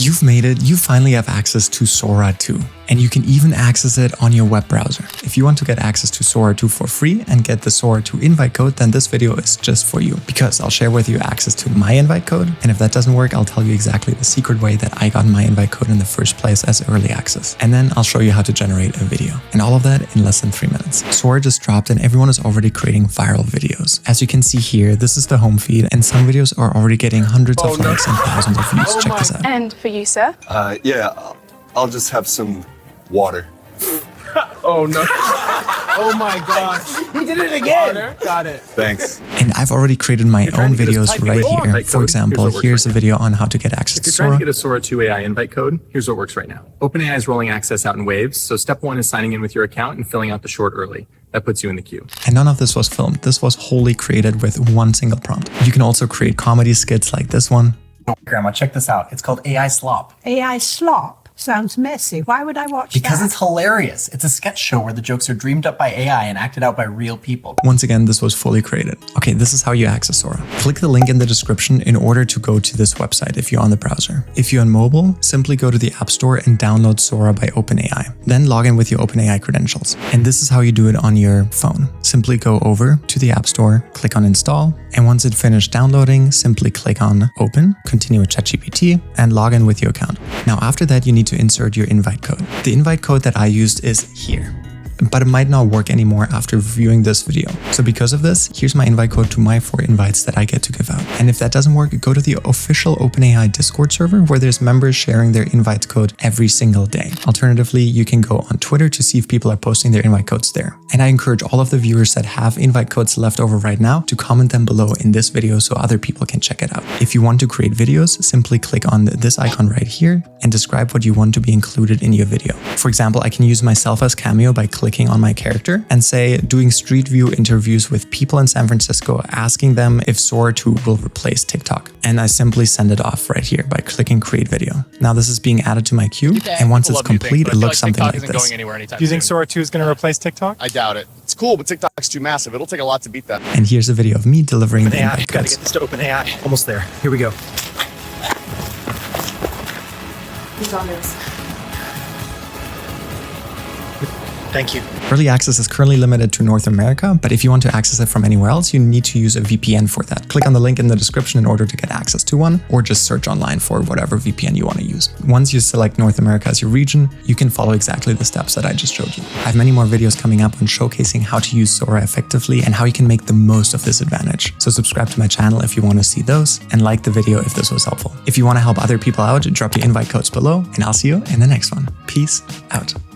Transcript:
You've made it. You finally have access to Sora 2. And you can even access it on your web browser. If you want to get access to Sora 2 for free and get the Sora 2 invite code, then this video is just for you, because I'll share with you access to my invite code. And if that doesn't work, I'll tell you exactly the secret way that I got my invite code in the first place as early access. And then I'll show you how to generate a video. And all of that in less than 3 minutes. Sora just dropped and everyone is already creating viral videos. As you can see here, this is the home feed and some videos are already getting hundreds of likes and thousands of views. Check this out. And for you, sir? Yeah, I'll just have some water. Oh no. Oh my gosh. He did it again. Got it. Thanks. And I've already created my own videos right here. For example, here's a video on how to get access to If you're trying Sora. to get a Sora 2 AI invite code, here's what works right now. OpenAI is rolling access out in waves, so step 1 is signing in with your account and filling out the short early. That puts you in the queue. And none of this was filmed. This was wholly created with one single prompt. You can also create comedy skits like this one. Grandma, check this out. It's called AI Slop. AI slop sounds messy. Why would I watch Because that? it's hilarious. It's a sketch show where the jokes are dreamed up by AI and acted out by real people. Once again, this was fully created. Okay, this is how you access Sora. Click the link in the description in order to go to this website if you're on the browser. If you're on mobile, simply go to the App Store and download Sora by OpenAI. Then log in with your OpenAI credentials. And this is how you do it on your phone. Simply go over to the App Store, click on Install, and once it finished downloading, simply click on Open, continue with ChatGPT, and log in with your account. Now after that, you need to insert your invite code. The invite code that I used is here, but it might not work anymore after viewing this video. So because of this, here's my invite code to my 4 invites that I get to give out. And if that doesn't work, go to the official OpenAI Discord server where there's members sharing their invite code every single day. Alternatively, you can go on Twitter to see if people are posting their invite codes there. And I encourage all of the viewers that have invite codes left over right now to comment them below in this video so other people can check it out. If you want to create videos, simply click on this icon right here and describe what you want to be included in your video. For example, I can use myself as cameo by clicking on my character and say doing street view interviews with people in San Francisco, asking them if Sora 2 will replace TikTok. And I simply send it off right here by clicking create video. Now this is being added to my queue, and once it's complete, it looks something like this. Do you think Sora 2 is going to replace TikTok? I doubt it. It's cool, but TikTok's too massive. It'll take a lot to beat that. And here's a video of me delivering the AI, invite gotta codes. get this to OpenAI. Almost there. Here we go. He's on this. Thank you. Early access is currently limited to North America, but if you want to access it from anywhere else, you need to use a VPN for that. Click on the link in the description in order to get access to one, or just search online for whatever VPN you want to use. Once you select North America as your region, you can follow exactly the steps that I just showed you. I have many more videos coming up on showcasing how to use Sora effectively and how you can make the most of this advantage. So subscribe to my channel if you want to see those, and like the video if this was helpful. If you want to help other people out, drop your invite codes below, and I'll see you in the next one. Peace out.